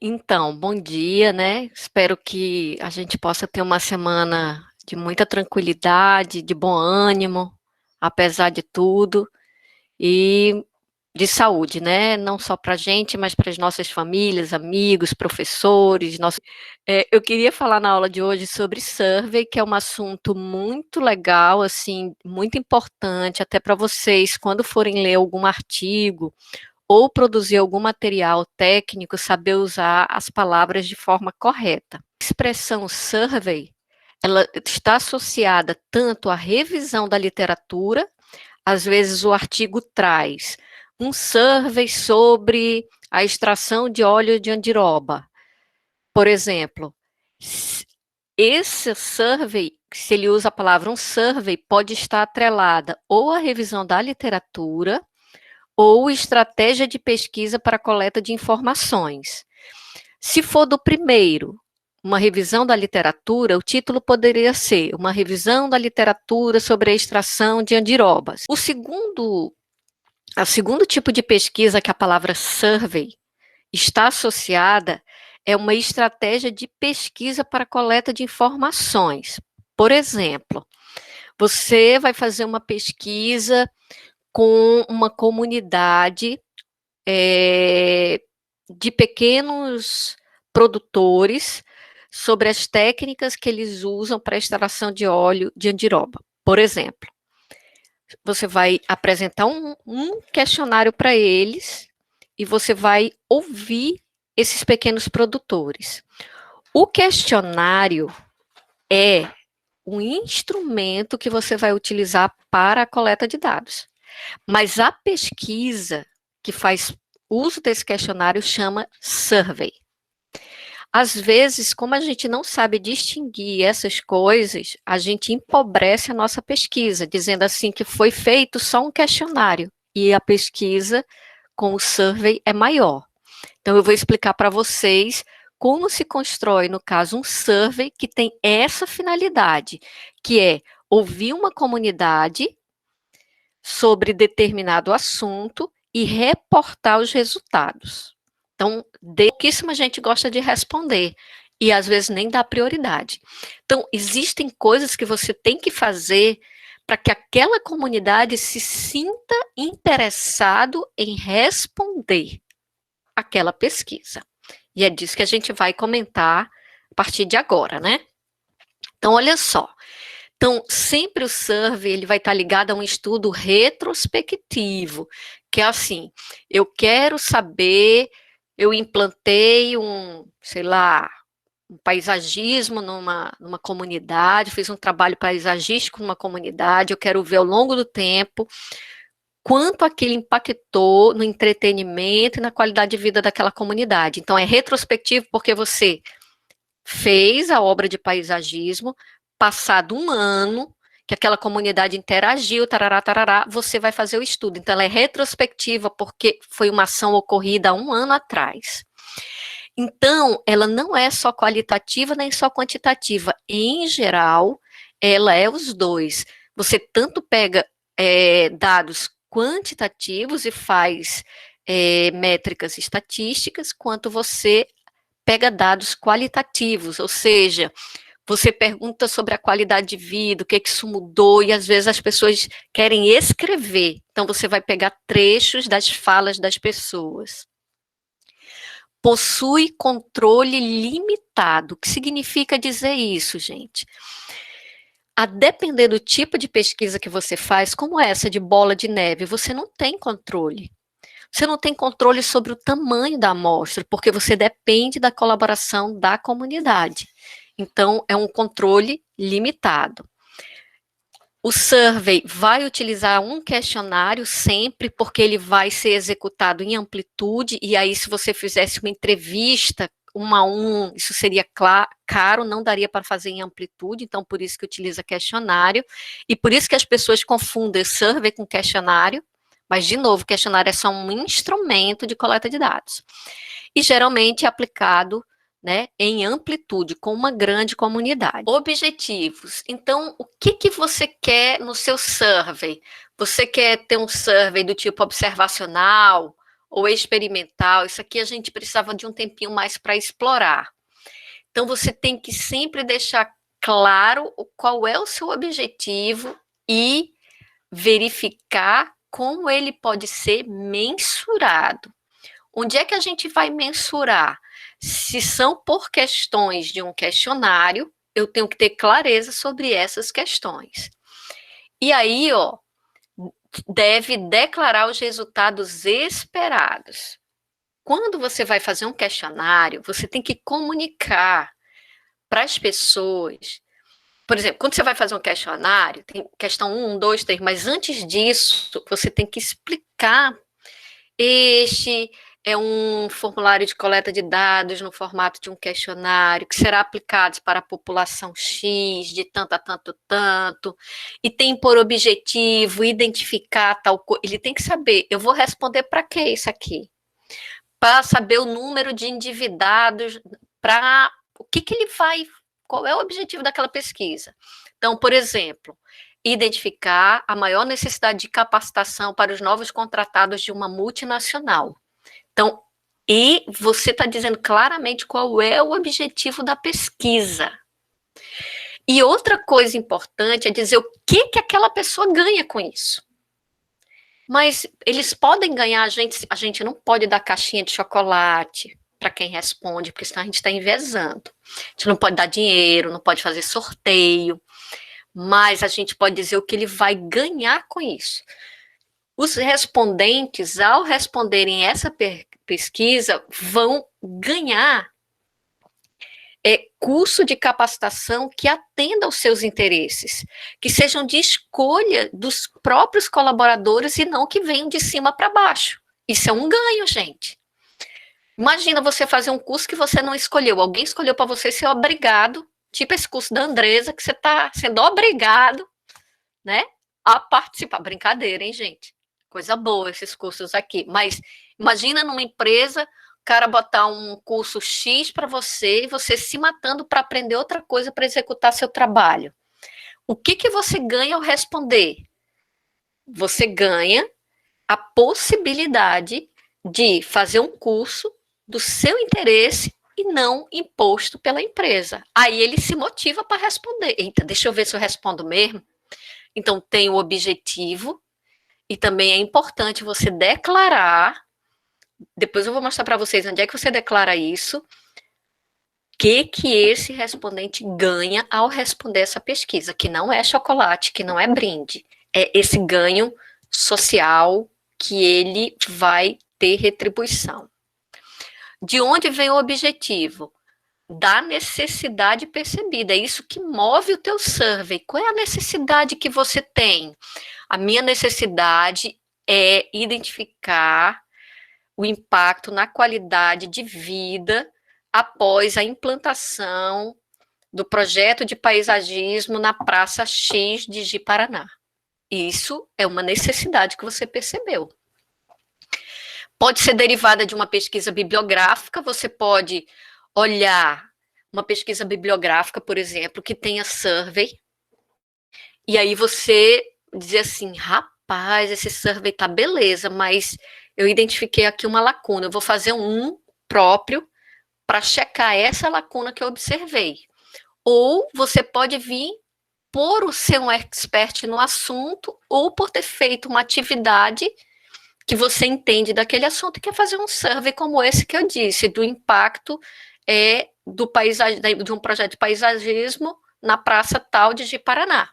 Então, bom dia, né? Espero que a gente possa ter uma semana de muita tranquilidade, de bom ânimo, apesar de tudo, e de saúde, né? Não só para a gente, mas para as nossas famílias, amigos, professores. Eu queria falar na aula de hoje sobre survey, que é um assunto muito legal, assim, muito importante, até para vocês, quando forem ler algum artigo ou produzir algum material técnico, saber usar as palavras de forma correta. A expressão survey, ela está associada tanto à revisão da literatura, às vezes o artigo traz um survey sobre a extração de óleo de andiroba, por exemplo. Esse survey, se ele usa a palavra um survey, pode estar atrelada ou à revisão da literatura, ou estratégia de pesquisa para coleta de informações. Se for do primeiro, uma revisão da literatura, o título poderia ser uma revisão da literatura sobre a extração de andirobas. O segundo tipo de pesquisa que a palavra survey está associada é uma estratégia de pesquisa para coleta de informações. Por exemplo, você vai fazer uma pesquisa com uma comunidade de pequenos produtores sobre as técnicas que eles usam para a extração de óleo de andiroba. Por exemplo, você vai apresentar um questionário para eles e você vai ouvir esses pequenos produtores. O questionário é um instrumento que você vai utilizar para a coleta de dados. Mas a pesquisa que faz uso desse questionário chama survey. Às vezes, como a gente não sabe distinguir essas coisas, a gente empobrece a nossa pesquisa, dizendo assim que foi feito só um questionário e a pesquisa com o survey é maior. Então, eu vou explicar para vocês como se constrói, no caso, um survey que tem essa finalidade, que é ouvir uma comunidade sobre determinado assunto e reportar os resultados. Então, pouquíssima gente gosta de responder e às vezes nem dá prioridade. Então, existem coisas que você tem que fazer para que aquela comunidade se sinta interessado em responder aquela pesquisa. E é disso que a gente vai comentar a partir de agora, né? Então, olha só. Então, sempre o survey ele vai estar ligado a um estudo retrospectivo, que é assim, eu quero saber, eu implantei sei lá, um paisagismo numa comunidade, fiz um trabalho paisagístico numa comunidade, eu quero ver ao longo do tempo quanto aquilo impactou no entretenimento e na qualidade de vida daquela comunidade. Então, é retrospectivo porque você fez a obra de paisagismo, passado um ano, que aquela comunidade interagiu, tarará, tarará, você vai fazer o estudo. Então, ela é retrospectiva, porque foi uma ação ocorrida há um ano atrás. Então, ela não é só qualitativa nem só quantitativa. Em geral, ela é os dois. Você tanto pega dados quantitativos e faz métricas estatísticas, quanto você pega dados qualitativos, ou seja, você pergunta sobre a qualidade de vida, o que isso mudou, e às vezes as pessoas querem escrever. Então, você vai pegar trechos das falas das pessoas. Possui controle limitado. O que significa dizer isso, gente? A depender do tipo de pesquisa que você faz, como essa de bola de neve, você não tem controle. Você não tem controle sobre o tamanho da amostra, porque você depende da colaboração da comunidade. Então, é um controle limitado. O survey vai utilizar um questionário sempre, porque ele vai ser executado em amplitude, e aí, se você fizesse uma entrevista 1 a 1, isso seria caro, não daria para fazer em amplitude, então por isso que utiliza questionário, e por isso que as pessoas confundem survey com questionário, mas, de novo, o questionário é só um instrumento de coleta de dados. E geralmente é aplicado, né, em amplitude, com uma grande comunidade. Objetivos. Então, o que você quer no seu survey? Você quer ter um survey do tipo observacional, ou experimental, isso aqui a gente precisava de um tempinho mais para explorar. Então, você tem que sempre deixar claro qual é o seu objetivo e verificar como ele pode ser mensurado. Onde é que a gente vai mensurar? Se são por questões de um questionário, eu tenho que ter clareza sobre essas questões. E aí, ó, deve declarar os resultados esperados. Quando você vai fazer um questionário, você tem que comunicar para as pessoas. Por exemplo, quando você vai fazer um questionário, tem questão 1, 2, 3, mas antes disso, você tem que explicar. Este é um formulário de coleta de dados no formato de um questionário que será aplicado para a população X, de tanto a tanto, tanto, e tem por objetivo identificar tal coisa. Ele tem que saber, eu vou responder para que isso aqui? Para saber o número de endividados, para o que ele vai, qual é o objetivo daquela pesquisa. Então, por exemplo, identificar a maior necessidade de capacitação para os novos contratados de uma multinacional. Então, e você está dizendo claramente qual é o objetivo da pesquisa. E outra coisa importante é dizer o que aquela pessoa ganha com isso. Mas eles podem ganhar, a gente não pode dar caixinha de chocolate para quem responde, porque senão a gente está envezando. A gente não pode dar dinheiro, não pode fazer sorteio, mas a gente pode dizer o que ele vai ganhar com isso. Os respondentes, ao responderem essa pesquisa, vão ganhar curso de capacitação que atenda aos seus interesses, que sejam de escolha dos próprios colaboradores e não que venham de cima para baixo. Isso é um ganho, gente. Imagina você fazer um curso que você não escolheu, alguém escolheu para você ser obrigado, tipo esse curso da Andresa, que você está sendo obrigado, né, a participar. Brincadeira, hein, gente? Coisa boa esses cursos aqui. Mas imagina numa empresa, o cara botar um curso X para você e você se matando para aprender outra coisa para executar seu trabalho. O que você ganha ao responder? Você ganha a possibilidade de fazer um curso do seu interesse e não imposto pela empresa. Aí ele se motiva para responder. Eita, deixa eu ver se eu respondo mesmo. Então, tem o objetivo, e também é importante você declarar, depois eu vou mostrar para vocês onde é que você declara isso, que esse respondente ganha ao responder essa pesquisa, que não é chocolate, que não é brinde, é esse ganho social que ele vai ter retribuição. De onde vem o objetivo? Da necessidade percebida, é isso que move o teu survey. Qual é a necessidade que você tem? A minha necessidade é identificar o impacto na qualidade de vida após a implantação do projeto de paisagismo na Praça X de Ji-Paraná. Isso é uma necessidade que você percebeu. Pode ser derivada de uma pesquisa bibliográfica, você pode olhar uma pesquisa bibliográfica, por exemplo, que tenha survey, e aí você dizer assim, rapaz, esse survey tá beleza, mas eu identifiquei aqui uma lacuna, eu vou fazer um próprio para checar essa lacuna que eu observei. Ou você pode vir por ser um expert no assunto, ou por ter feito uma atividade que você entende daquele assunto e quer fazer um survey como esse que eu disse, do impacto de um projeto de paisagismo na praça tal de Ji-Paraná.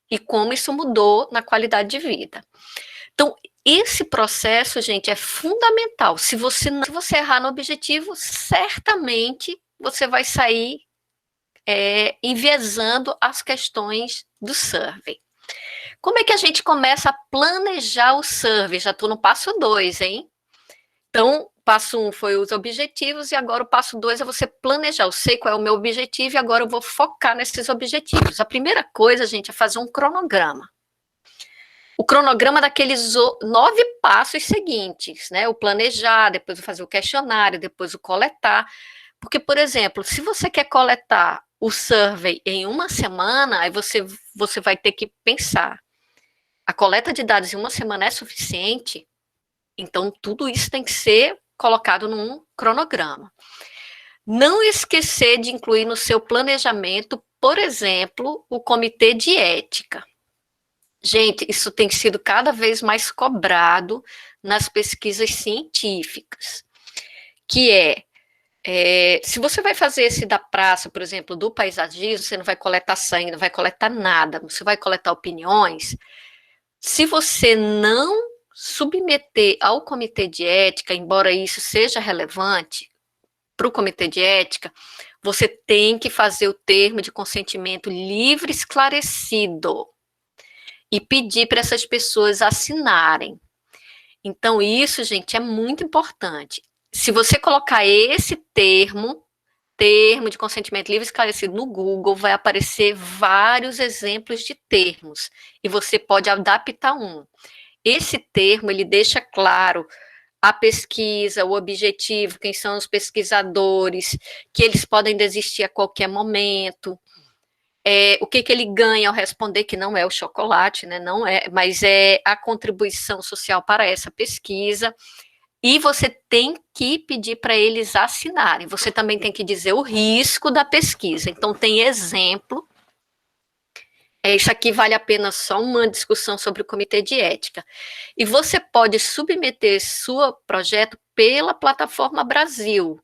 E como isso mudou na qualidade de vida. Então, esse processo, gente, é fundamental. Se você errar no objetivo, certamente você vai sair enviesando as questões do survey. Como é que a gente começa a planejar o survey? Já estou no passo 2, hein? Então, passo 1 foi os objetivos e agora o passo 2 é você planejar. Eu sei qual é o meu objetivo e agora eu vou focar nesses objetivos. A primeira coisa, gente, é fazer um cronograma. O cronograma daqueles 9 passos seguintes, né? O planejar, depois o fazer o questionário, depois o coletar. Porque, por exemplo, se você quer coletar o survey em uma semana, aí você vai ter que pensar, a coleta de dados em uma semana é suficiente? Então, tudo isso tem que ser colocado num cronograma. Não esquecer de incluir no seu planejamento, por exemplo, o comitê de ética. Gente, isso tem sido cada vez mais cobrado nas pesquisas científicas, que se você vai fazer esse da praça, por exemplo, do paisagismo, você não vai coletar sangue, não vai coletar nada, você vai coletar opiniões. Se você não submeter ao comitê de ética, embora isso seja relevante para o comitê de ética, você tem que fazer o termo de consentimento livre e esclarecido e pedir para essas pessoas assinarem. Então, isso, gente, é muito importante. Se você colocar esse termo de consentimento livre e esclarecido no Google, vai aparecer vários exemplos de termos, e você pode adaptar um. Esse termo, ele deixa claro a pesquisa, o objetivo, quem são os pesquisadores, que eles podem desistir a qualquer momento, o que ele ganha ao responder, que não é o chocolate, né, não é, mas é a contribuição social para essa pesquisa, e você tem que pedir para eles assinarem, você também tem que dizer o risco da pesquisa, então tem exemplo, isso aqui vale a pena só uma discussão sobre o comitê de ética, e você pode submeter seu projeto pela plataforma Brasil,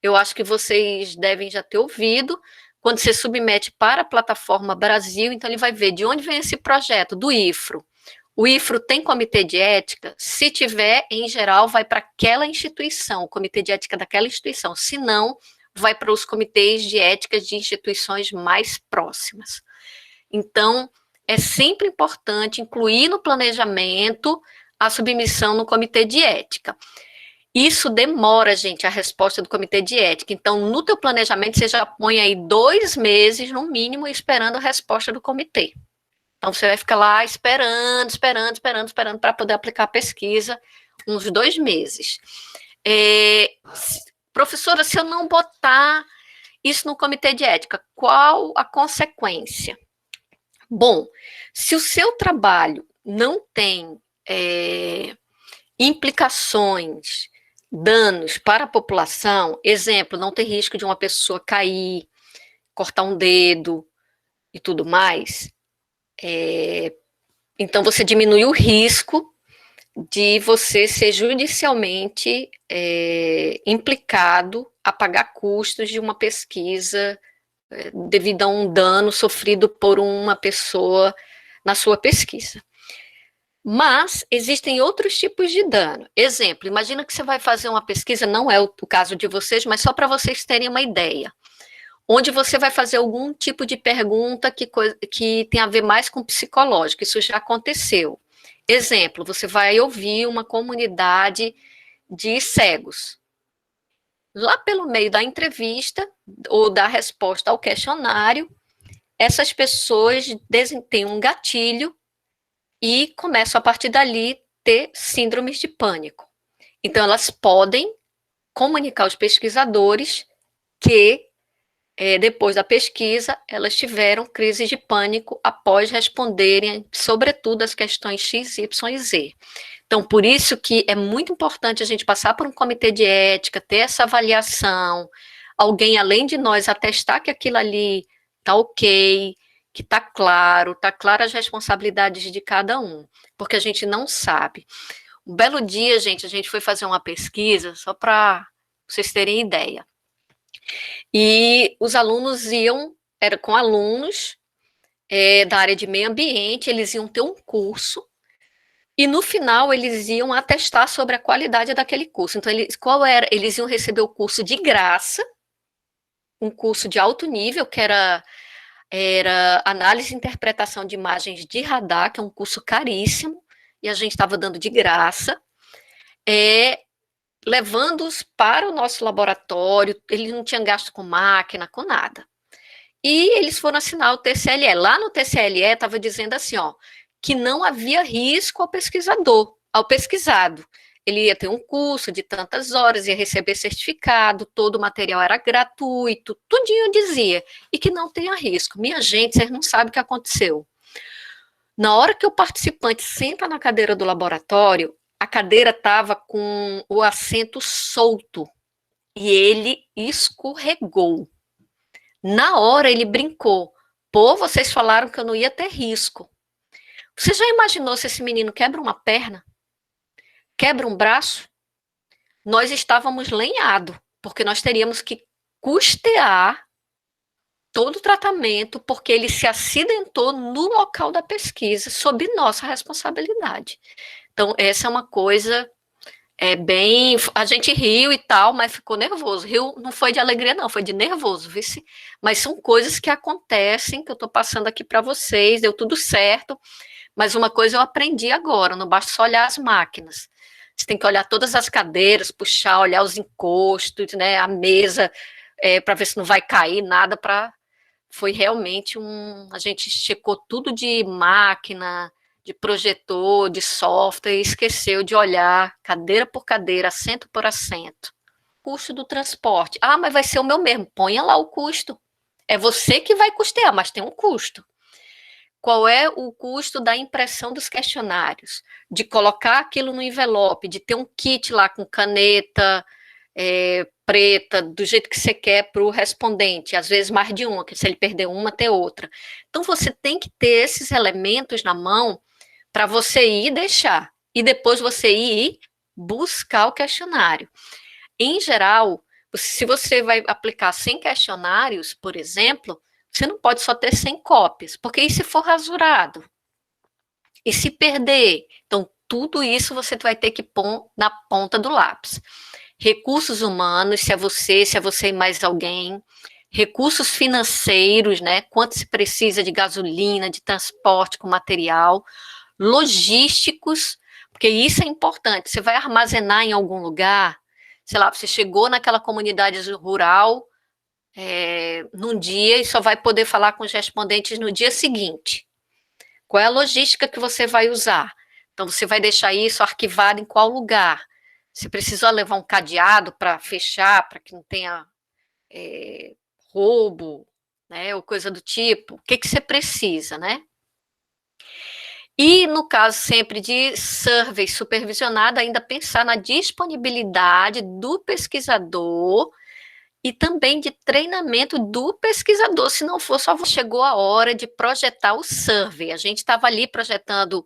eu acho que vocês devem já ter ouvido, quando você submete para a plataforma Brasil, então ele vai ver de onde vem esse projeto, do IFRO. O IFRO tem comitê de ética? Se tiver, em geral, vai para aquela instituição, o comitê de ética daquela instituição. Se não, vai para os comitês de ética de instituições mais próximas. Então, é sempre importante incluir no planejamento a submissão no comitê de ética. Isso demora, gente, a resposta do comitê de ética. Então, no teu planejamento, você já põe aí 2 meses, no mínimo, esperando a resposta do comitê. Então, você vai ficar lá esperando para poder aplicar a pesquisa, uns 2 meses. Professora, se eu não botar isso no comitê de ética, qual a consequência? Bom, se o seu trabalho não tem implicações, danos para a população, exemplo, não tem risco de uma pessoa cair, cortar um dedo e tudo mais, então você diminui o risco de você ser judicialmente implicado a pagar custos de uma pesquisa devido a um dano sofrido por uma pessoa na sua pesquisa. Mas existem outros tipos de dano. Exemplo, imagina que você vai fazer uma pesquisa, não é o caso de vocês, mas só para vocês terem uma ideia, onde você vai fazer algum tipo de pergunta que tem a ver mais com psicológico, isso já aconteceu. Exemplo, você vai ouvir uma comunidade de cegos. Lá pelo meio da entrevista, ou da resposta ao questionário, essas pessoas têm um gatilho e começam a partir dali ter síndromes de pânico. Então, elas podem comunicar aos pesquisadores que, depois da pesquisa, elas tiveram crise de pânico após responderem, sobretudo, as questões X, Y e Z. Então, por isso que é muito importante a gente passar por um comitê de ética, ter essa avaliação, alguém além de nós atestar que aquilo ali está ok, que está claro as responsabilidades de cada um, porque a gente não sabe. Um belo dia, gente, a gente foi fazer uma pesquisa, só para vocês terem ideia, e os alunos era com alunos da área de meio ambiente, eles iam ter um curso, e no final eles iam atestar sobre a qualidade daquele curso. Então, eles iam receber o curso de graça, um curso de alto nível, que era análise e interpretação de imagens de radar, que é um curso caríssimo, e a gente estava dando de graça, levando-os para o nosso laboratório, eles não tinham gasto com máquina, com nada. E eles foram assinar o TCLE. Lá no TCLE estava dizendo assim, que não havia risco ao pesquisador, ao pesquisado. Ele ia ter um curso de tantas horas, ia receber certificado, todo o material era gratuito, tudinho dizia, e que não tenha risco. Minha gente, vocês não sabem o que aconteceu. Na hora que o participante senta na cadeira do laboratório, a cadeira estava com o assento solto e ele escorregou. Na hora ele brincou. Pô, vocês falaram que eu não ia ter risco. Você já imaginou se esse menino quebra uma perna? Quebra um braço? Nós estávamos lenhados, porque nós teríamos que custear todo o tratamento, porque ele se acidentou no local da pesquisa, sob nossa responsabilidade. Então, essa é uma coisa bem. A gente riu e tal, mas ficou nervoso. Riu não foi de alegria, não, foi de nervoso, vice. Mas são coisas que acontecem, que eu estou passando aqui para vocês, deu tudo certo. Mas uma coisa eu aprendi agora: não basta só olhar as máquinas. Você tem que olhar todas as cadeiras, puxar, olhar os encostos, né, a mesa, para ver se não vai cair nada. Foi realmente a gente checou tudo de máquina, de projetor, de software, e esqueceu de olhar cadeira por cadeira, assento por assento. Custo do transporte. Ah, mas vai ser o meu mesmo. Ponha lá o custo. É você que vai custear, mas tem um custo. Qual é o custo da impressão dos questionários? De colocar aquilo no envelope, de ter um kit lá com caneta preta, do jeito que você quer para o respondente, às vezes mais de uma, que se ele perder uma, ter outra. Então, você tem que ter esses elementos na mão para você ir deixar, e depois você ir buscar o questionário. Em geral, se você vai aplicar 100 questionários, por exemplo, você não pode só ter 100 cópias, porque e se for rasurado? E se perder? Então, tudo isso você vai ter que pôr na ponta do lápis. Recursos humanos, se é você e mais alguém. Recursos financeiros, né? Quanto se precisa de gasolina, de transporte com material. Logísticos, porque isso é importante. Você vai armazenar em algum lugar, sei lá, você chegou naquela comunidade rural num dia e só vai poder falar com os respondentes no dia seguinte. Qual é a logística que você vai usar? Então, você vai deixar isso arquivado em qual lugar? Você precisou levar um cadeado para fechar, para que não tenha roubo, né, ou coisa do tipo. O que você precisa, né? E, no caso sempre de survey supervisionado, ainda pensar na disponibilidade do pesquisador e também de treinamento do pesquisador, se não for só chegou a hora de projetar o survey. A gente estava ali projetando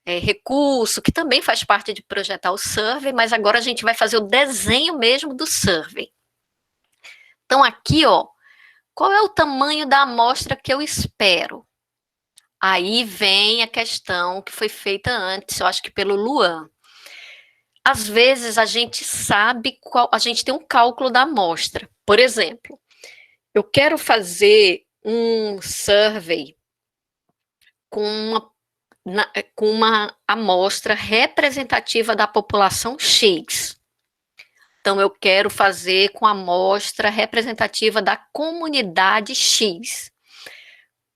recurso, que também faz parte de projetar o survey, mas agora a gente vai fazer o desenho mesmo do survey. Então, aqui, ó, qual é o tamanho da amostra que eu espero? Aí vem a questão que foi feita antes, eu acho que pelo Luan. Às vezes a gente sabe a gente tem um cálculo da amostra. Por exemplo, eu quero fazer um survey com uma amostra representativa da população X. Então, eu quero fazer com a amostra representativa da comunidade X.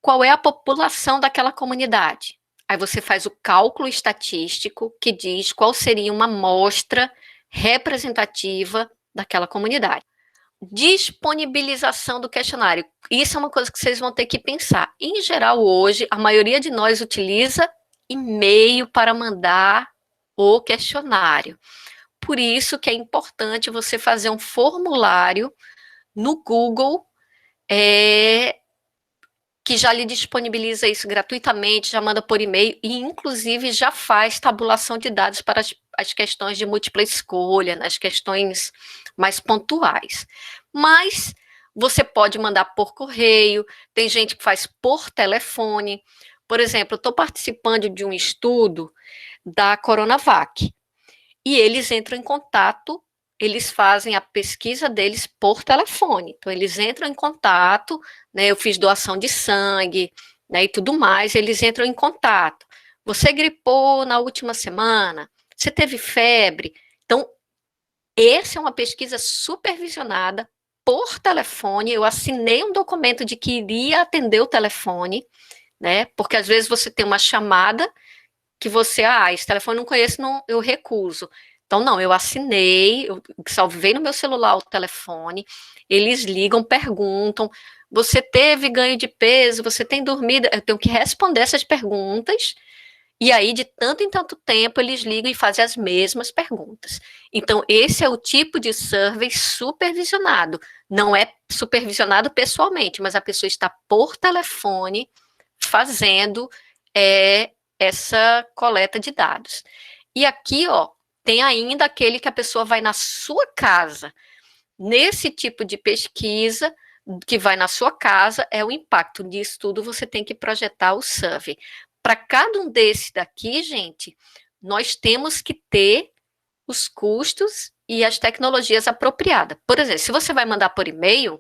Qual é a população daquela comunidade? Aí você faz o cálculo estatístico que diz qual seria uma amostra representativa daquela comunidade. Disponibilização do questionário. Isso é uma coisa que vocês vão ter que pensar. Em geral, hoje, a maioria de nós utiliza e-mail para mandar o questionário. Por isso que é importante você fazer um formulário no Google que já lhe disponibiliza isso gratuitamente, já manda por e-mail e, inclusive, já faz tabulação de dados para as questões de múltipla escolha, nas questões mais pontuais. Mas você pode mandar por correio, tem gente que faz por telefone. Por exemplo, eu estou participando de um estudo da Coronavac e eles entram em contato, eles fazem a pesquisa deles por telefone. Então, eles entram em contato, né? Eu fiz doação de sangue, né, e tudo mais, eles entram em contato. Você gripou na última semana? Você teve febre? Então, essa é uma pesquisa supervisionada por telefone. Eu assinei um documento de que iria atender o telefone, né? Porque às vezes você tem uma chamada que você, esse telefone não conheço, não, eu recuso. Então, não, eu assinei, eu salvei no meu celular o telefone, eles ligam, perguntam, você teve ganho de peso, você tem dormido? Eu tenho que responder essas perguntas E aí, de tanto em tanto tempo, eles ligam e fazem as mesmas perguntas. Então, esse é o tipo de survey supervisionado. Não é supervisionado pessoalmente, mas a pessoa está por telefone fazendo essa coleta de dados. E aqui, ó, tem ainda aquele que a pessoa vai na sua casa. Nesse tipo de pesquisa, que vai na sua casa, é o impacto disso tudo, você tem que projetar o survey. Para cada um desse daqui, gente, nós temos que ter os custos e as tecnologias apropriadas. Por exemplo, se você vai mandar por e-mail,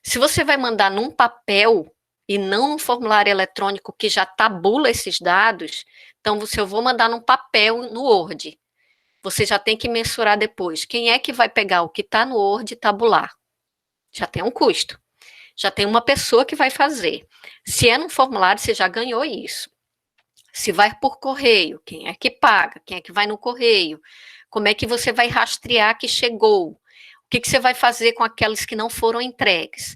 se você vai mandar num papel e não num formulário eletrônico que já tabula esses dados, então se eu vou mandar num papel no Word, você já tem que mensurar depois quem é que vai pegar o que está no Word e tabular. Já tem um custo. Já tem uma pessoa que vai fazer. Se é num formulário, você já ganhou isso. Se vai por correio, quem é que paga? Quem é que vai no correio? Como é que você vai rastrear que chegou? O que você vai fazer com aqueles que não foram entregues?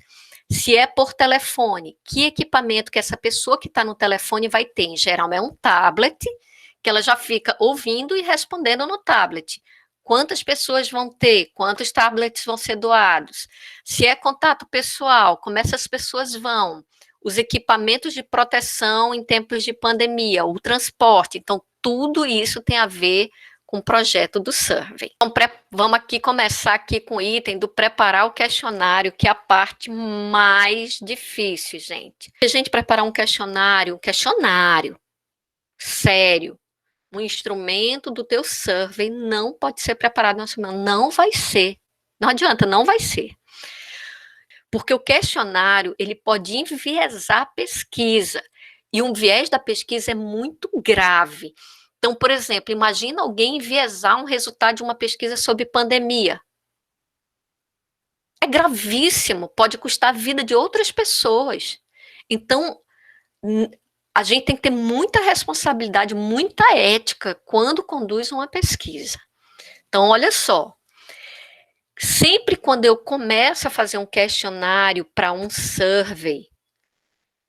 Se é por telefone, que equipamento que essa pessoa que está no telefone vai ter? Em geral, é um tablet, que ela já fica ouvindo e respondendo no tablet. Quantas pessoas vão ter? Quantos tablets vão ser doados? Se é contato pessoal, como essas pessoas vão? Os equipamentos de proteção em tempos de pandemia, o transporte. Então, tudo isso tem a ver com o projeto do survey. Então, vamos aqui começar aqui com o item do preparar o questionário, que é a parte mais difícil, gente. A gente preparar um questionário sério, um instrumento do teu survey não pode ser preparado na semana, não vai ser. Não adianta, não vai ser. Porque o questionário, ele pode enviesar a pesquisa, e um viés da pesquisa é muito grave. Então, por exemplo, imagina alguém enviesar um resultado de uma pesquisa sobre pandemia. É gravíssimo, pode custar a vida de outras pessoas. Então, a gente tem que ter muita responsabilidade, muita ética quando conduz uma pesquisa. Então, olha só, sempre quando eu começo a fazer um questionário para um survey,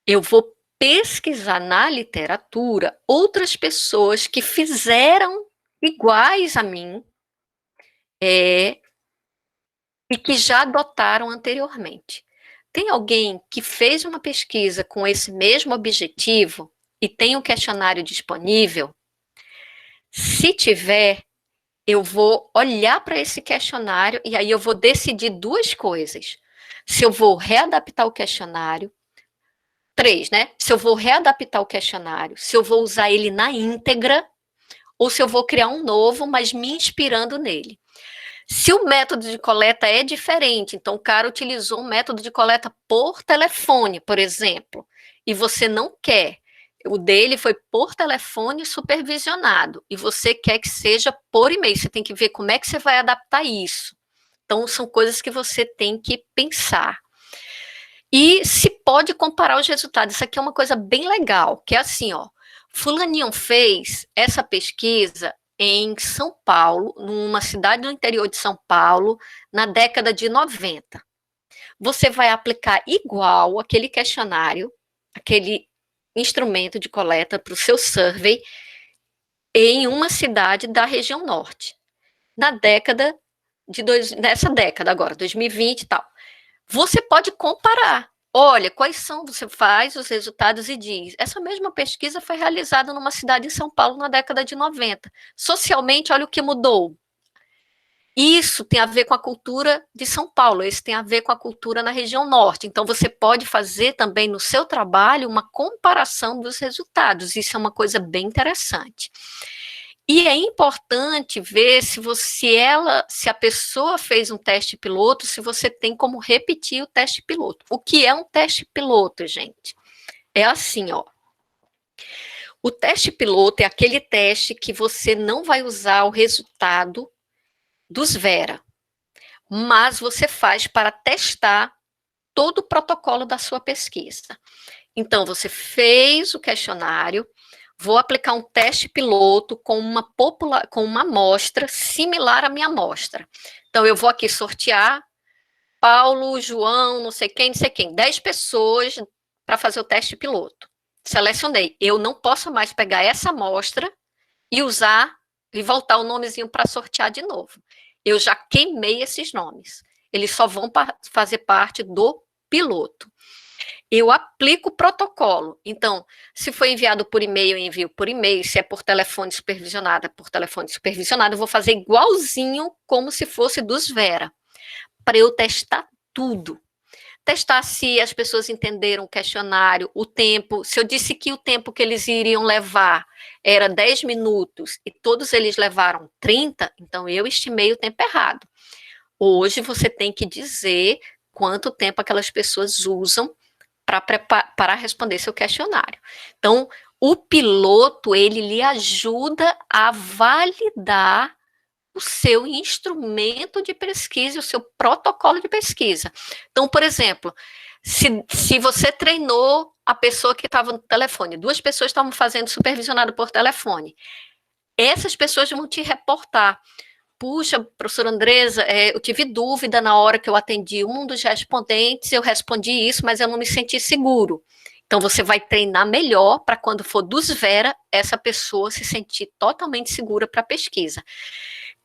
eu vou pesquisar na literatura outras pessoas que fizeram iguais a mim e que já adotaram anteriormente. Tem alguém que fez uma pesquisa com esse mesmo objetivo e tem um questionário disponível? Se tiver, eu vou olhar para esse questionário e aí eu vou decidir duas coisas. Se eu vou readaptar o questionário, três, né? Se eu vou readaptar o questionário, se eu vou usar ele na íntegra, ou se eu vou criar um novo, mas me inspirando nele. Se o método de coleta é diferente, então o cara utilizou um método de coleta por telefone, por exemplo, e você não quer, o dele foi por telefone supervisionado, e você quer que seja por e-mail, você tem que ver como é que você vai adaptar isso. Então, são coisas que você tem que pensar. E se pode comparar os resultados. Isso aqui é uma coisa bem legal, que é assim, ó, fulaninho fez essa pesquisa em São Paulo, numa cidade do interior de São Paulo, na década de 90. Você vai aplicar igual aquele questionário, aquele instrumento de coleta para o seu survey em uma cidade da região norte, nessa década agora, 2020 e tal. Você pode comparar. Olha, quais são, você faz os resultados e diz, essa mesma pesquisa foi realizada numa cidade em São Paulo na década de 90. Socialmente, olha o que mudou. Isso tem a ver com a cultura de São Paulo, isso tem a ver com a cultura na região norte. Então, você pode fazer também no seu trabalho uma comparação dos resultados. Isso é uma coisa bem interessante. E é importante ver se a pessoa fez um teste piloto, se você tem como repetir o teste piloto. O que é um teste piloto, gente? É assim, ó. O teste piloto é aquele teste que você não vai usar o resultado dos Vera, mas você faz para testar todo o protocolo da sua pesquisa. Então, você fez o questionário, vou aplicar um teste piloto com uma amostra similar à minha amostra. Então, eu vou aqui sortear Paulo, João, não sei quem, 10 pessoas para fazer o teste piloto. Selecionei. Eu não posso mais pegar essa amostra e usar e voltar o nomezinho para sortear de novo. Eu já queimei esses nomes. Eles só vão fazer parte do piloto. Eu aplico o protocolo. Então, se foi enviado por e-mail, eu envio por e-mail. Se é por telefone supervisionado, é por telefone supervisionado. Eu vou fazer igualzinho como se fosse dos Vera, para eu testar tudo. Testar se as pessoas entenderam o questionário, o tempo. Se eu disse que o tempo que eles iriam levar era 10 minutos e todos eles levaram 30, então eu estimei o tempo errado. Hoje você tem que dizer quanto tempo aquelas pessoas usam para responder seu questionário. Então, o piloto, ele lhe ajuda a validar o seu instrumento de pesquisa, o seu protocolo de pesquisa. Então, por exemplo, se você treinou a pessoa que estava no telefone, 2 pessoas estavam fazendo supervisionado por telefone, essas pessoas vão te reportar. Puxa, professora Andresa, eu tive dúvida na hora que eu atendi um dos respondentes, eu respondi isso, mas eu não me senti seguro. Então, você vai treinar melhor para quando for dos Vera, essa pessoa se sentir totalmente segura para a pesquisa.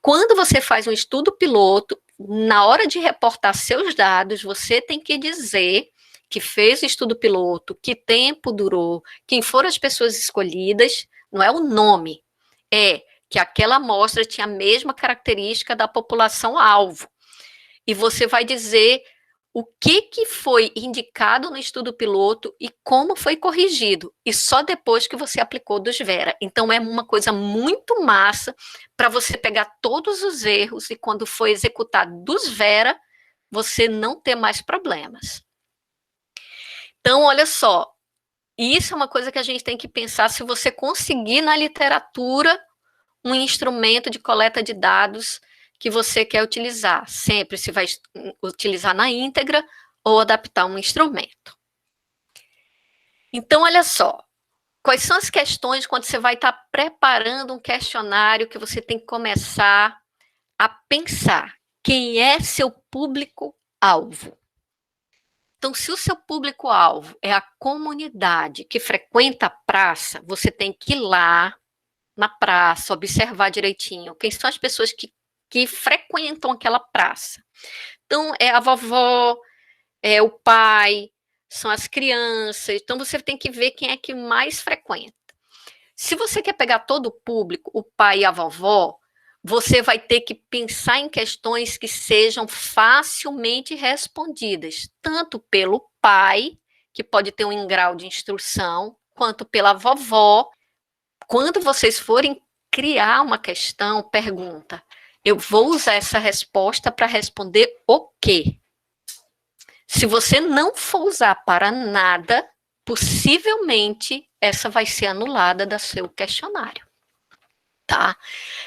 Quando você faz um estudo piloto, na hora de reportar seus dados, você tem que dizer que fez o estudo piloto, que tempo durou, quem foram as pessoas escolhidas, não é o nome, é que aquela amostra tinha a mesma característica da população-alvo. E você vai dizer o que foi indicado no estudo piloto e como foi corrigido, e só depois que você aplicou dos Vera. Então, é uma coisa muito massa para você pegar todos os erros e quando for executado dos Vera, você não ter mais problemas. Então, olha só, isso é uma coisa que a gente tem que pensar se você conseguir na literatura um instrumento de coleta de dados que você quer utilizar. Sempre se vai utilizar na íntegra ou adaptar um instrumento. Então, olha só, quais são as questões quando você vai estar preparando um questionário que você tem que começar a pensar? Quem é seu público-alvo? Então, se o seu público-alvo é a comunidade que frequenta a praça, você tem que ir lá na praça, observar direitinho quem são as pessoas que frequentam aquela praça. Então, é a vovó, é o pai, são as crianças. Então, você tem que ver quem é que mais frequenta. Se você quer pegar todo o público, o pai e a vovó, você vai ter que pensar em questões que sejam facilmente respondidas, tanto pelo pai, que pode ter um grau de instrução, quanto pela vovó. Quando vocês forem criar uma questão, pergunta, eu vou usar essa resposta para responder o quê? Se você não for usar para nada, possivelmente essa vai ser anulada do seu questionário, tá?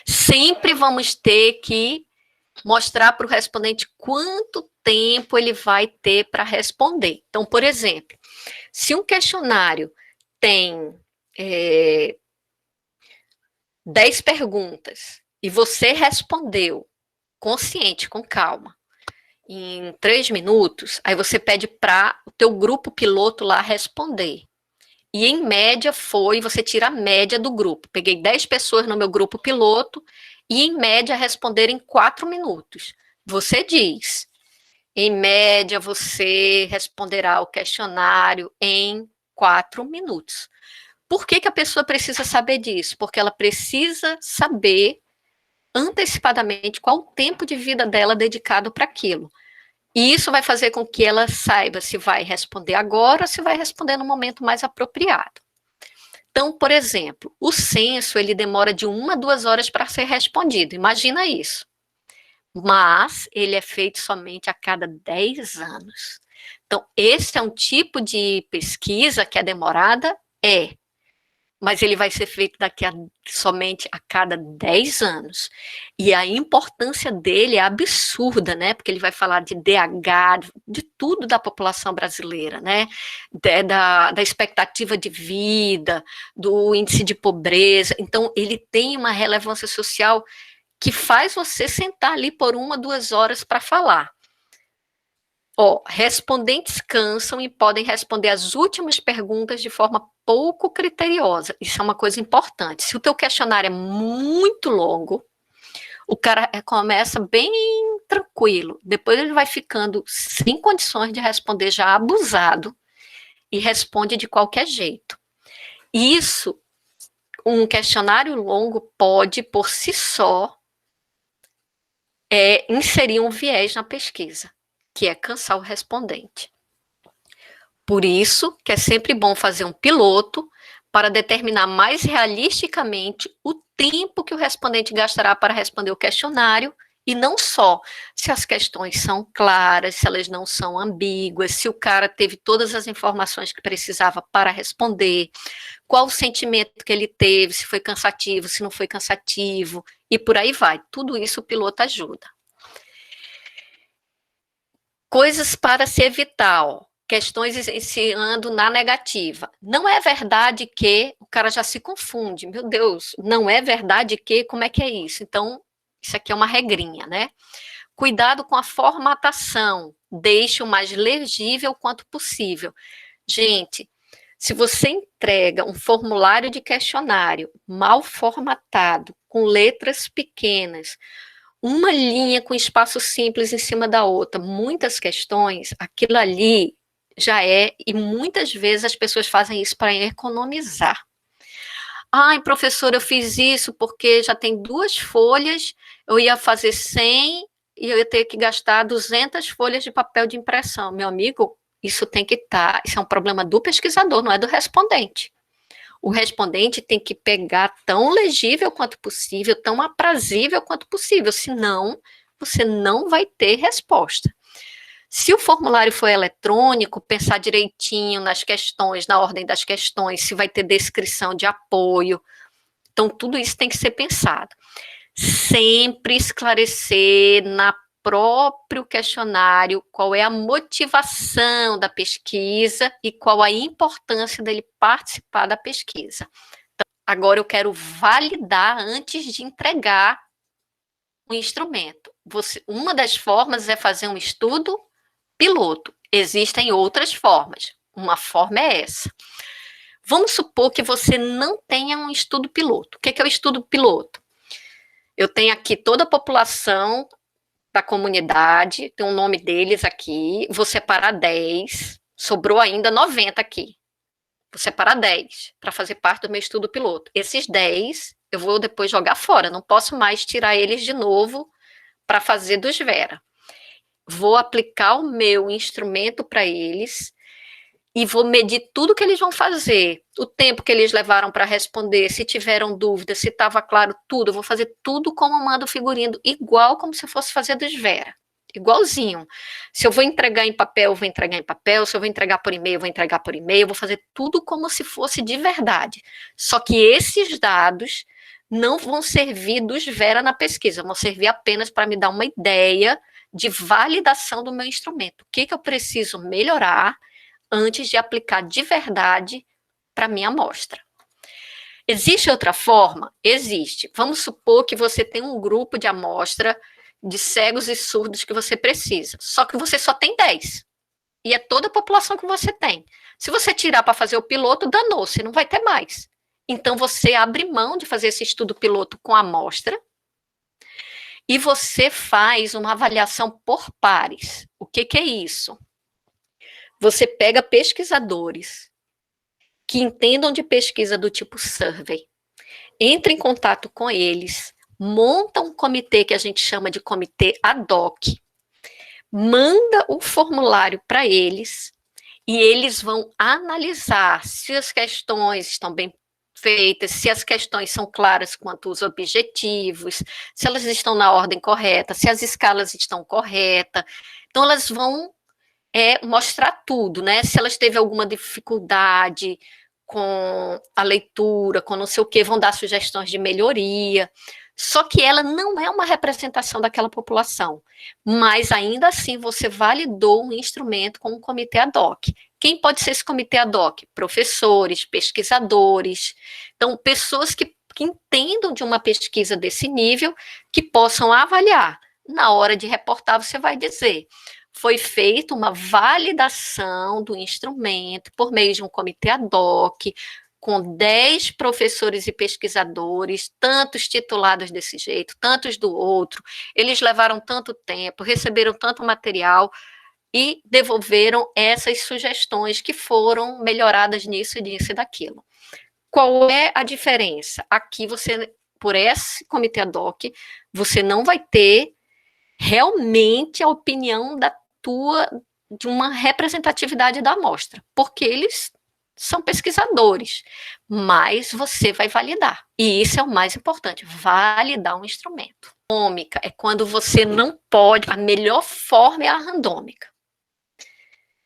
Sempre vamos ter que mostrar para o respondente quanto tempo ele vai ter para responder. Então, por exemplo, se um questionário tem 10 perguntas e você respondeu consciente, com calma, em 3 minutos, aí você pede para o teu grupo piloto lá responder. E em média você tira a média do grupo. Peguei 10 pessoas no meu grupo piloto e em média responderam em 4 minutos. Você diz, em média você responderá o questionário em 4 minutos. Por que a pessoa precisa saber disso? Porque ela precisa saber antecipadamente qual o tempo de vida dela dedicado para aquilo. E isso vai fazer com que ela saiba se vai responder agora ou se vai responder no momento mais apropriado. Então, por exemplo, o censo ele demora de 1 a 2 horas para ser respondido. Imagina isso. Mas ele é feito somente a cada 10 anos. Então, esse é um tipo de pesquisa que é demorada? É. Mas ele vai ser feito somente a cada 10 anos. E a importância dele é absurda, né? Porque ele vai falar de DH, de tudo da população brasileira, né? Da expectativa de vida, do índice de pobreza. Então, ele tem uma relevância social que faz você sentar ali por 1 a 2 horas para falar. Respondentes cansam e podem responder as últimas perguntas de forma pouco criteriosa. Isso é uma coisa importante. Se o teu questionário é muito longo, o cara começa bem tranquilo, depois ele vai ficando sem condições de responder, já abusado, e responde de qualquer jeito. Isso, um questionário longo pode, por si só, inserir um viés na pesquisa, que é cansar o respondente. Por isso que é sempre bom fazer um piloto para determinar mais realisticamente o tempo que o respondente gastará para responder o questionário, e não só se as questões são claras, se elas não são ambíguas, se o cara teve todas as informações que precisava para responder, qual o sentimento que ele teve, se foi cansativo, se não foi cansativo, e por aí vai. Tudo isso o piloto ajuda. Coisas para se evitar, questões iniciando na negativa. Não é verdade que, o cara já se confunde, meu Deus, não é verdade que, como é que é isso? Então, isso aqui é uma regrinha, né? Cuidado com a formatação, deixe o mais legível quanto possível. Gente, se você entrega um formulário de questionário mal formatado, com letras pequenas, uma linha com espaço simples em cima da outra, muitas questões, aquilo ali já e muitas vezes as pessoas fazem isso para economizar. Ai, professor, eu fiz isso porque já tem 2 folhas, eu ia fazer 100 e eu ia ter que gastar 200 folhas de papel de impressão. Meu amigo, isso tem que estar, isso é um problema do pesquisador, não é do respondente. O respondente tem que pegar tão legível quanto possível, tão aprazível quanto possível, senão você não vai ter resposta. Se o formulário for eletrônico, pensar direitinho nas questões, na ordem das questões, se vai ter descrição de apoio. Então, tudo isso tem que ser pensado. Sempre esclarecer na próprio questionário qual é a motivação da pesquisa e qual a importância dele participar da pesquisa. Então, agora eu quero validar antes de entregar o instrumento. Uma das formas é fazer um estudo piloto. Existem outras formas. Uma forma é essa. Vamos supor que você não tenha um estudo piloto. O que é o estudo piloto? Eu tenho aqui toda a população da comunidade, tem o nome deles aqui, vou separar 10, sobrou ainda 90 aqui. Vou separar 10 para fazer parte do meu estudo piloto. Esses 10 eu vou depois jogar fora, não posso mais tirar eles de novo para fazer dos Vera. Vou aplicar o meu instrumento para eles e vou medir tudo que eles vão fazer, o tempo que eles levaram para responder, se tiveram dúvidas, se estava claro tudo, eu vou fazer tudo como manda o figurino, igual como se fosse fazer dos Vera, igualzinho. Se eu vou entregar em papel, eu vou entregar em papel, se eu vou entregar por e-mail, eu vou entregar por e-mail, eu vou fazer tudo como se fosse de verdade. Só que esses dados não vão servir dos Vera na pesquisa, vão servir apenas para me dar uma ideia de validação do meu instrumento. O que eu preciso melhorar antes de aplicar de verdade para a minha amostra. Existe outra forma? Existe. Vamos supor que você tem um grupo de amostra de cegos e surdos que você precisa, só que você só tem 10. E é toda a população que você tem. Se você tirar para fazer o piloto, danou-se, não vai ter mais. Então, você abre mão de fazer esse estudo piloto com a amostra e você faz uma avaliação por pares. O que é isso? Você pega pesquisadores que entendam de pesquisa do tipo survey, entra em contato com eles, monta um comitê que a gente chama de comitê ad hoc, manda o formulário para eles e eles vão analisar se as questões estão bem feitas, se as questões são claras quanto aos objetivos, se elas estão na ordem correta, se as escalas estão corretas. Então, elas vão mostrar tudo, né? Se elas teve alguma dificuldade com a leitura, com não sei o que, vão dar sugestões de melhoria. Só que ela não é uma representação daquela população, mas ainda assim você validou um instrumento com um comitê ad hoc. Quem pode ser esse comitê ad hoc? Professores, pesquisadores, então pessoas que entendam de uma pesquisa desse nível, que possam avaliar. Na hora de reportar, você vai dizer: foi feita uma validação do instrumento por meio de um comitê ad hoc, com 10 professores e pesquisadores, tantos titulados desse jeito, tantos do outro. Eles levaram tanto tempo, receberam tanto material e devolveram essas sugestões que foram melhoradas nisso, disso e daquilo. Qual é a diferença? Aqui você, por esse comitê ad hoc, você não vai ter realmente a opinião de uma representatividade da amostra, porque eles são pesquisadores, mas você vai validar. E isso é o mais importante, validar um instrumento. Randômica é quando você não pode, a melhor forma é a randômica.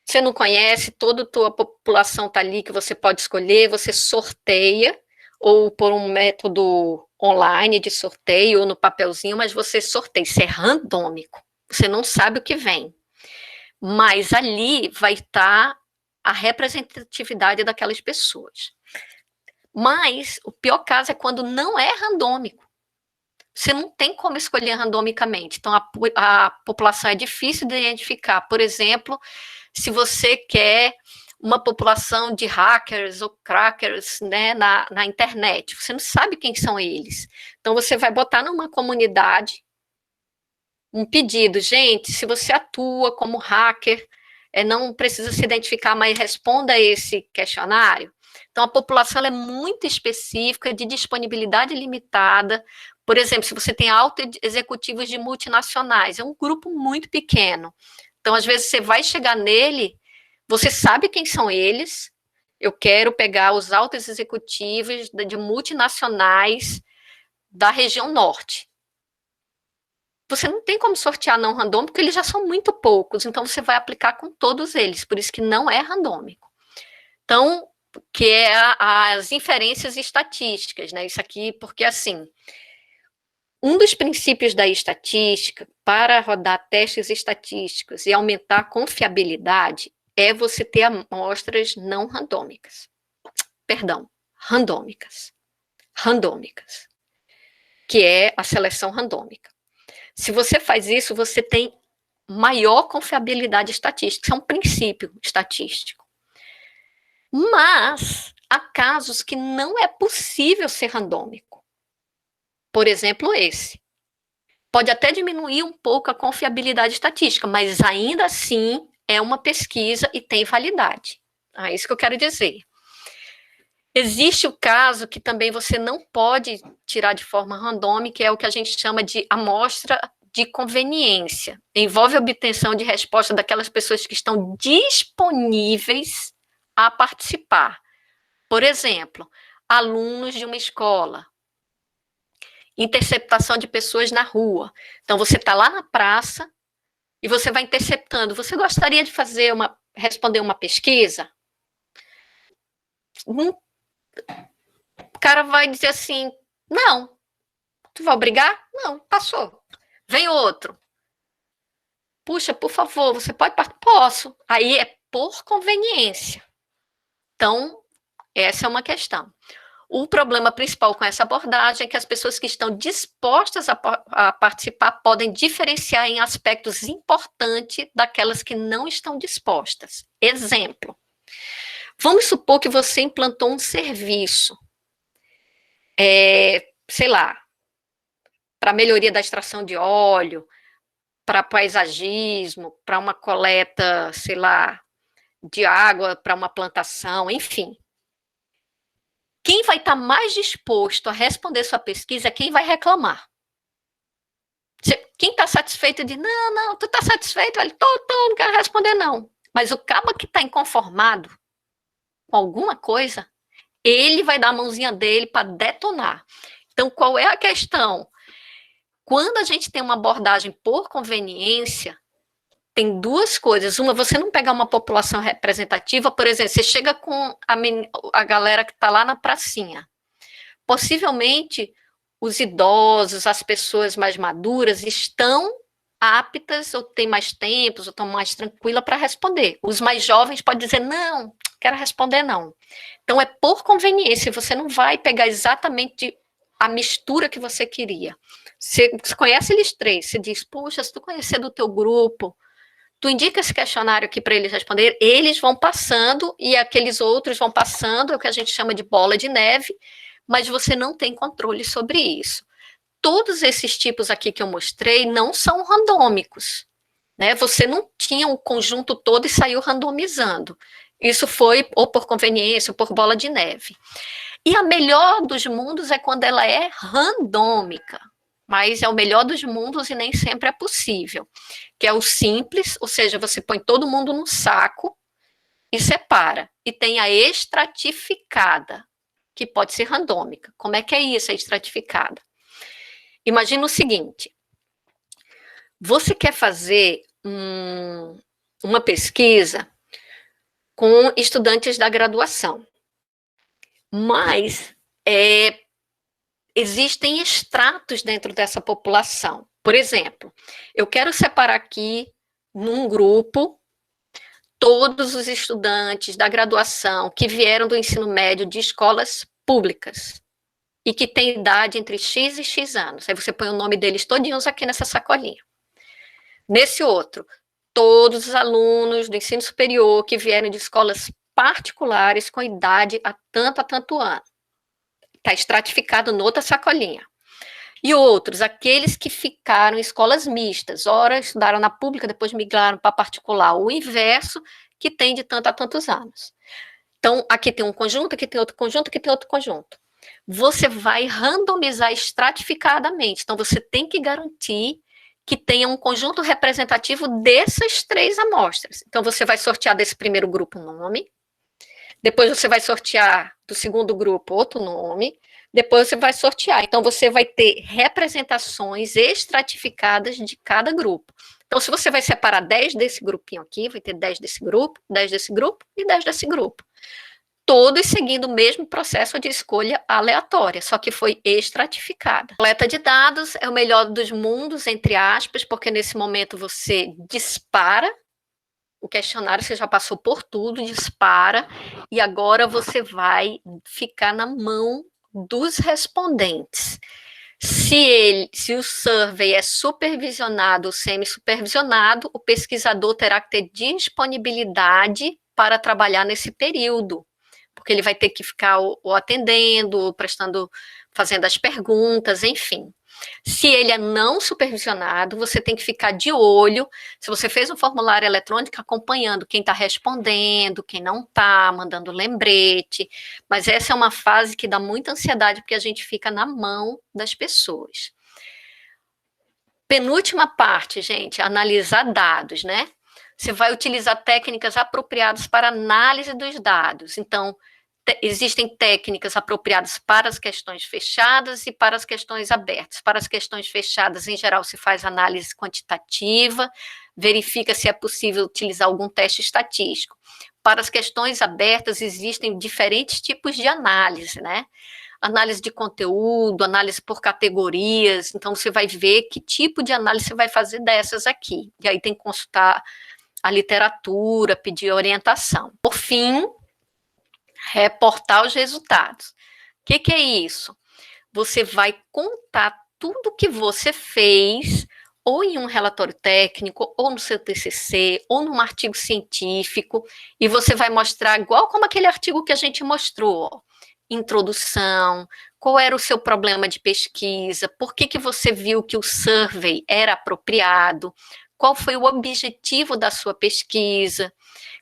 Você não conhece, toda a tua população está ali que você pode escolher, você sorteia, ou por um método online de sorteio, ou no papelzinho, mas você sorteia, isso é randômico, você não sabe o que vem. Mas ali vai estar a representatividade daquelas pessoas. Mas o pior caso é quando não é randômico. Você não tem como escolher randomicamente. Então, a população é difícil de identificar. Por exemplo, se você quer uma população de hackers ou crackers, né, na internet, você não sabe quem são eles. Então, você vai botar numa comunidade um pedido, gente, se você atua como hacker, não precisa se identificar, mas responda esse questionário. Então, a população é muito específica, de disponibilidade limitada. Por exemplo, se você tem altos executivos de multinacionais, é um grupo muito pequeno. Então, às vezes, você vai chegar nele, você sabe quem são eles, eu quero pegar os altos executivos de multinacionais da região norte. Você não tem como sortear não randômico, porque eles já são muito poucos, então você vai aplicar com todos eles, por isso que não é randômico. Então, que é as inferências estatísticas, né? Isso aqui, porque assim, um dos princípios da estatística para rodar testes estatísticos e aumentar a confiabilidade é você ter amostras não randômicas. Perdão, randômicas. Randômicas, que é a seleção randômica. Se você faz isso, você tem maior confiabilidade estatística. Isso é um princípio estatístico. Mas há casos que não é possível ser randômico. Por exemplo, esse. Pode até diminuir um pouco a confiabilidade estatística, mas ainda assim é uma pesquisa e tem validade. É isso que eu quero dizer. Existe o caso que também você não pode tirar de forma randômica, que é o que a gente chama de amostra de conveniência. Envolve a obtenção de resposta daquelas pessoas que estão disponíveis a participar. Por exemplo, alunos de uma escola, interceptação de pessoas na rua. Então, você está lá na praça e você vai interceptando. Você gostaria de responder uma pesquisa? O cara vai dizer assim, não. Tu vai obrigar? Não, passou. Vem outro. Puxa, por favor, você pode participar? Posso. Aí é por conveniência. Então, essa é uma questão. O problema principal com essa abordagem é que as pessoas que estão dispostas a participar podem diferenciar em aspectos importantes daquelas que não estão dispostas. Exemplo, vamos supor que você implantou um serviço, sei lá, para melhoria da extração de óleo, para paisagismo, para uma coleta, sei lá, de água para uma plantação, enfim. Quem vai estar mais disposto a responder sua pesquisa é quem vai reclamar. Quem está satisfeito diz, não, tu está satisfeito? Ele, tô, não quero responder não. Mas o cabo que está inconformado com alguma coisa, ele vai dar a mãozinha dele para detonar. Então, qual é a questão? Quando a gente tem uma abordagem por conveniência, tem duas coisas. Uma, você não pegar uma população representativa, por exemplo, você chega com a galera que está lá na pracinha. Possivelmente, os idosos, as pessoas mais maduras estão aptas, ou têm mais tempo, ou estão mais tranquilas para responder. Os mais jovens podem dizer, não, quero responder não. Então, é por conveniência, você não vai pegar exatamente a mistura que você queria. Você conhece eles três, você diz, puxa, se tu conhecer do teu grupo, Tu indica esse questionário aqui para eles responderem, eles vão passando e aqueles outros vão passando, é o que a gente chama de bola de neve, mas você não tem controle sobre isso. Todos esses tipos aqui que eu mostrei não são randômicos, né? Você não tinha um conjunto todo e saiu randomizando. Isso foi ou por conveniência ou por bola de neve. E a melhor dos mundos é quando ela é randômica, mas é o melhor dos mundos e nem sempre é possível, que é o simples, ou seja, você põe todo mundo num saco e separa, e tem a estratificada, que pode ser randômica. Como é que é isso, a estratificada? Imagina o seguinte, você quer fazer uma pesquisa com estudantes da graduação, mas existem estratos dentro dessa população. Por exemplo, eu quero separar aqui, num grupo, todos os estudantes da graduação que vieram do ensino médio de escolas públicas e que têm idade entre X e X anos. Aí você põe o nome deles todinhos aqui nessa sacolinha. Nesse outro, todos os alunos do ensino superior que vieram de escolas particulares com idade a tanto ano. Está estratificado noutra sacolinha. E outros, aqueles que ficaram em escolas mistas, ora estudaram na pública, depois migraram para particular, o inverso, que tem de tanto a tantos anos. Então, aqui tem um conjunto, aqui tem outro conjunto, aqui tem outro conjunto. Você vai randomizar estratificadamente, então você tem que garantir que tenha um conjunto representativo dessas 3 amostras. Então, você vai sortear desse primeiro grupo um nome, depois você vai sortear do segundo grupo outro nome, depois você vai sortear. Então, você vai ter representações estratificadas de cada grupo. Então, se você vai separar 10 desse grupinho aqui, vai ter 10 desse grupo, 10 desse grupo e 10 desse grupo. Todos seguindo o mesmo processo de escolha aleatória, só que foi estratificada. Coleta de dados é o melhor dos mundos, entre aspas, porque nesse momento você dispara o questionário, você já passou por tudo, dispara, e agora você vai ficar na mão dos respondentes. Se o survey é supervisionado ou semi-supervisionado, o pesquisador terá que ter disponibilidade para trabalhar nesse período, porque ele vai ter que ficar ou atendendo, ou fazendo as perguntas, enfim. Se ele é não supervisionado, você tem que ficar de olho, se você fez um formulário eletrônico, acompanhando quem está respondendo, quem não está, mandando lembrete, mas essa é uma fase que dá muita ansiedade, porque a gente fica na mão das pessoas. Penúltima parte, gente, analisar dados, né? Você vai utilizar técnicas apropriadas para análise dos dados, então, existem técnicas apropriadas para as questões fechadas e para as questões abertas. Para as questões fechadas, em geral, se faz análise quantitativa, verifica se é possível utilizar algum teste estatístico. Para as questões abertas, existem diferentes tipos de análise, né? Análise de conteúdo, análise por categorias, então você vai ver que tipo de análise você vai fazer dessas aqui. E aí tem que consultar a literatura, pedir orientação. Por fim, reportar os resultados. O que é isso? Você vai contar tudo que você fez, ou em um relatório técnico, ou no seu TCC, ou num artigo científico, e você vai mostrar, igual como aquele artigo que a gente mostrou, ó, introdução, qual era o seu problema de pesquisa, por que você viu que o survey era apropriado, qual foi o objetivo da sua pesquisa,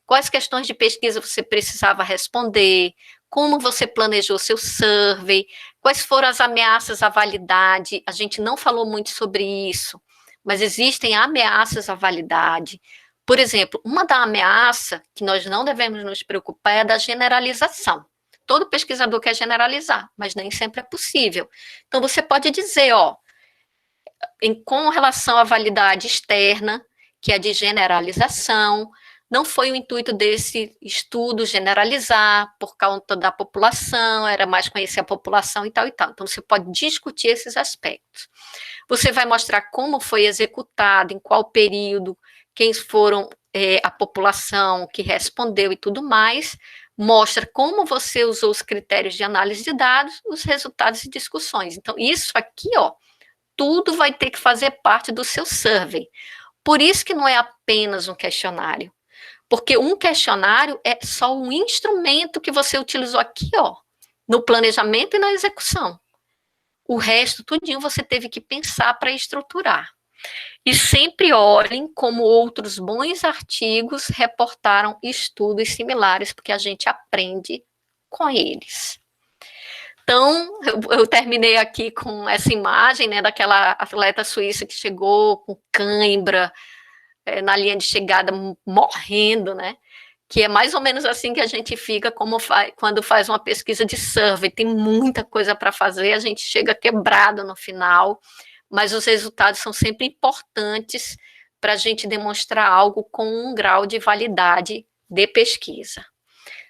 quais questões de pesquisa você precisava responder, como você planejou seu survey, quais foram as ameaças à validade. A gente não falou muito sobre isso, mas existem ameaças à validade. Por exemplo, uma da ameaça que nós não devemos nos preocupar é a da generalização. Todo pesquisador quer generalizar, mas nem sempre é possível. Então, você pode dizer, ó, com relação à validade externa, que é de generalização, não foi o intuito desse estudo generalizar por conta da população, era mais conhecer a população e tal e tal. Então, você pode discutir esses aspectos. Você vai mostrar como foi executado, em qual período, quem foram a população que respondeu e tudo mais. Mostra como você usou os critérios de análise de dados, os resultados e discussões. Então, isso aqui, ó, tudo vai ter que fazer parte do seu survey. Por isso que não é apenas um questionário, porque um questionário é só um instrumento que você utilizou aqui, ó, no planejamento e na execução. O resto, tudinho, você teve que pensar para estruturar. E sempre olhem como outros bons artigos reportaram estudos similares, porque a gente aprende com eles. Então, eu terminei aqui com essa imagem, né, daquela atleta suíça que chegou com cãibra, na linha de chegada morrendo, né? Que é mais ou menos assim que a gente fica quando faz uma pesquisa de survey, tem muita coisa para fazer, a gente chega quebrado no final, mas os resultados são sempre importantes para a gente demonstrar algo com um grau de validade de pesquisa.